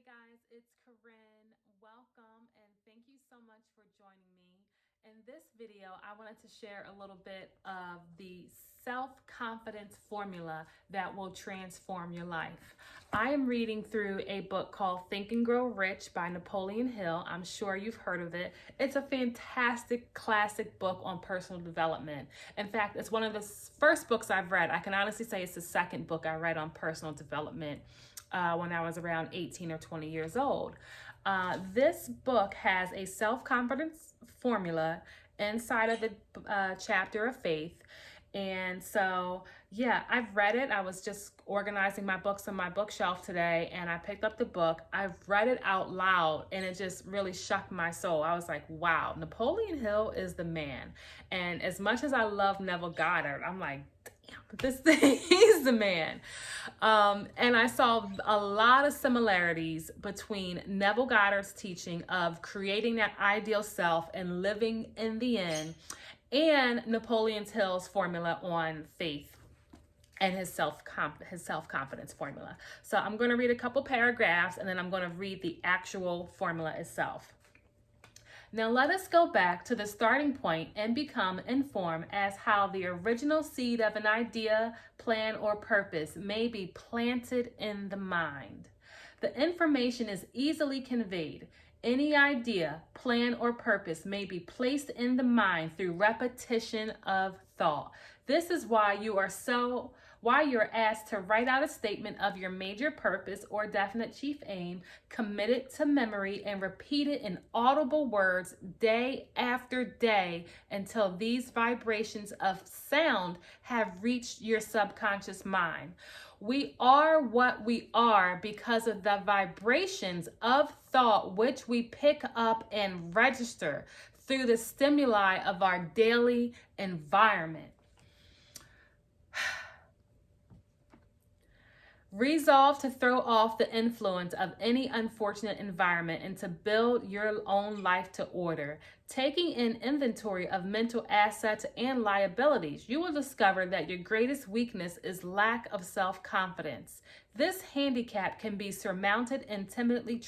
Hey guys, it's Corinne. Welcome and thank you so much for joining me. In this video, I wanted to share a little bit of the self-confidence formula that will transform your life. I am reading through a book called Think and Grow Rich by Napoleon Hill. I'm sure you've heard of it. It's a fantastic classic book on personal development. In fact, it's one of the first books I've read. I can honestly say it's the second book I read on personal development when I was around 18 or 20 years old. This book has a self-confidence formula inside of the chapter of faith. And so, yeah, I've read it. I was just organizing my books on my bookshelf today and I picked up the book. I've read it out loud and it just really shocked my soul. I was like, wow, Napoleon Hill is the man. And as much as I love Neville Goddard, I'm like, this thing, he's the man. And I saw a lot of similarities between Neville Goddard's teaching of creating that ideal self and living in the end, and Napoleon Hill's formula on faith and his self-confidence formula. So I'm going to read a couple paragraphs and then I'm going to read the actual formula itself. Now let us go back to the starting point and become informed as how the original seed of an idea, plan, or purpose may be planted in the mind. The information is easily conveyed. Any idea, plan, or purpose may be placed in the mind through repetition of thought. This is why you're asked to write out a statement of your major purpose or definite chief aim, commit it to memory, and repeat it in audible words day after day until these vibrations of sound have reached your subconscious mind. We are what we are because of the vibrations of thought which we pick up and register through the stimuli of our daily environment. Resolve to throw off the influence of any unfortunate environment and to build your own life to order. Taking an inventory of mental assets and liabilities, you will discover that your greatest weakness is lack of self-confidence. This handicap can be surmounted and timidly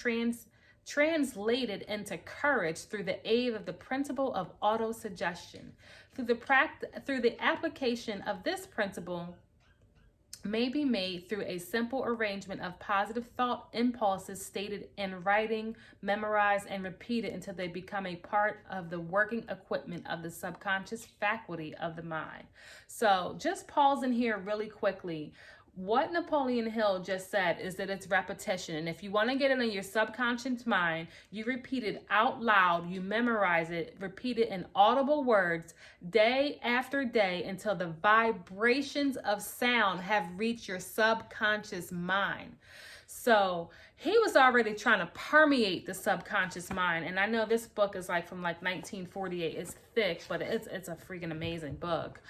translated into courage through the aid of the principle of autosuggestion. Through the application of this principle, may be made through a simple arrangement of positive thought impulses stated in writing, memorized, and repeated until they become a part of the working equipment of the subconscious faculty of the mind. So just pause in here really quickly. What Napoleon Hill just said is that it's repetition. And if you want to get it in your subconscious mind, you repeat it out loud, you memorize it, repeat it in audible words day after day until the vibrations of sound have reached your subconscious mind. So he was already trying to permeate the subconscious mind. And I know this book is from 1948. It's thick, but it's a freaking amazing book.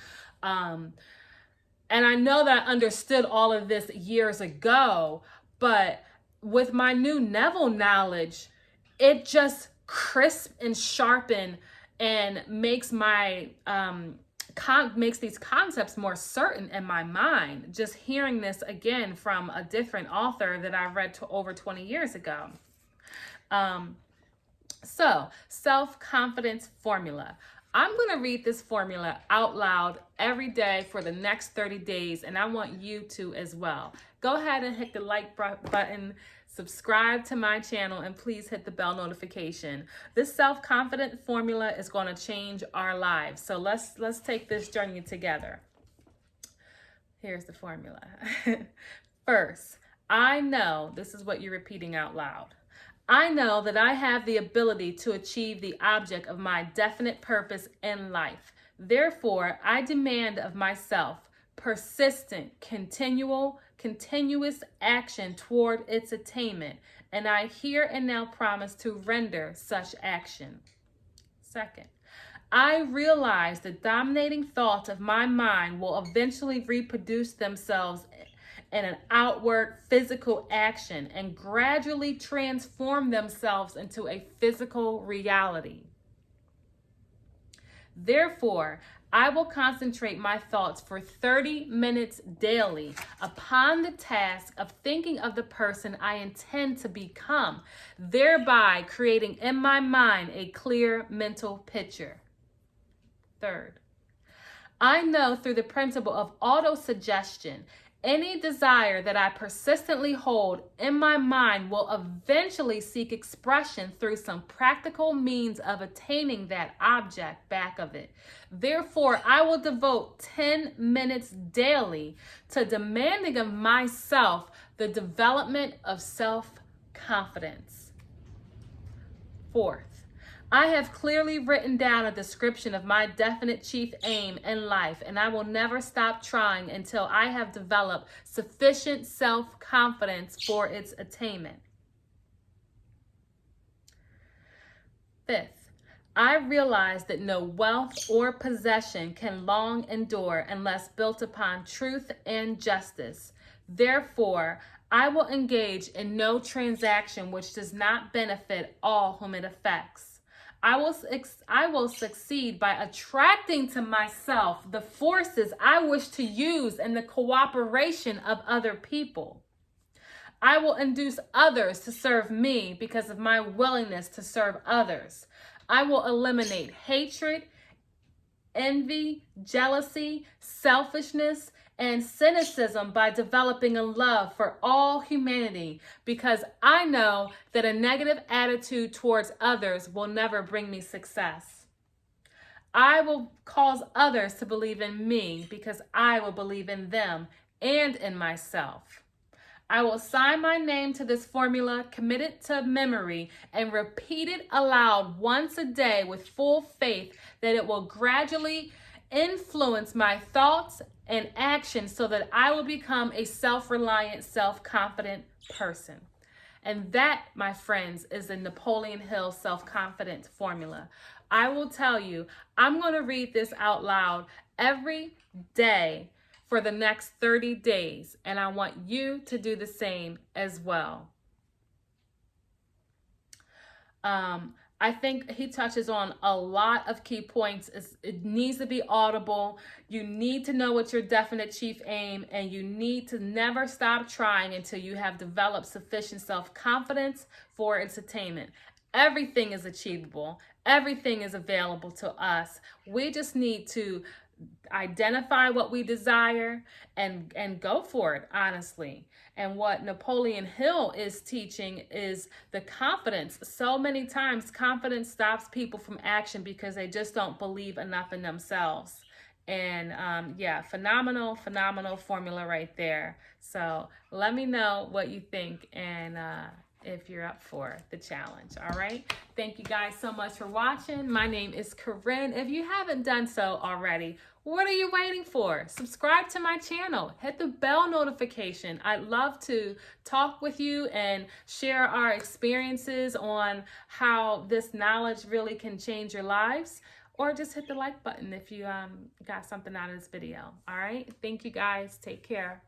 And I know that I understood all of this years ago, but with my new Neville knowledge, it just crisp and sharpen and makes my makes these concepts more certain in my mind. Just hearing this again from a different author that I read over 20 years ago. So, self-confidence formula. I'm going to read this formula out loud every day for the next 30 days, and I want you to as well. Go ahead and hit the like button, subscribe to my channel, and please hit the bell notification. This self-confidence formula is going to change our lives. So let's take this journey together. Here's the formula. First, I know, this is what you're repeating out loud. I know that I have the ability to achieve the object of my definite purpose in life. Therefore, I demand of myself persistent, continuous action toward its attainment, and I here and now promise to render such action. Second, I realize the dominating thoughts of my mind will eventually reproduce themselves in an outward physical action and gradually transform themselves into a physical reality. Therefore, I will concentrate my thoughts for 30 minutes daily upon the task of thinking of the person I intend to become, thereby creating in my mind a clear mental picture. Third, I know through the principle of autosuggestion, any desire that I persistently hold in my mind will eventually seek expression through some practical means of attaining that object back of it. Therefore, I will devote 10 minutes daily to demanding of myself the development of self-confidence. Fourth, I have clearly written down a description of my definite chief aim in life, and I will never stop trying until I have developed sufficient self-confidence for its attainment. Fifth, I realize that no wealth or possession can long endure unless built upon truth and justice. Therefore, I will engage in no transaction which does not benefit all whom it affects. I will succeed by attracting to myself the forces I wish to use in the cooperation of other people. I will induce others to serve me because of my willingness to serve others. I will eliminate hatred, envy, jealousy, selfishness, and cynicism by developing a love for all humanity, because I know that a negative attitude towards others will never bring me success. I will cause others to believe in me because I will believe in them and in myself. I will sign my name to this formula, commit it to memory, and repeat it aloud once a day with full faith that it will gradually influence my thoughts and actions so that I will become a self-reliant, self-confident person. And that, my friends, is the Napoleon Hill self-confidence formula. I will tell you, I'm going to read this out loud every day for the next 30 days, and I want you to do the same as well. I think he touches on a lot of key points. It needs to be audible. You need to know what's your definite chief aim, and you need to never stop trying until you have developed sufficient self-confidence for its attainment. Everything is achievable. Everything is available to us. We just need to identify what we desire and go for it, honestly. And what Napoleon Hill is teaching is the confidence. So many times confidence stops people from action because they just don't believe enough in themselves. And yeah, phenomenal formula right there. So let me know what you think, and if you're up for the challenge. All right. Thank you guys so much for watching. My name is Corinne. If you haven't done so already, what are you waiting for? Subscribe to my channel. Hit the bell notification. I'd love to talk with you and share our experiences on how this knowledge really can change your lives. Or just hit the like button if you got something out of this video. All right. Thank you guys. Take care.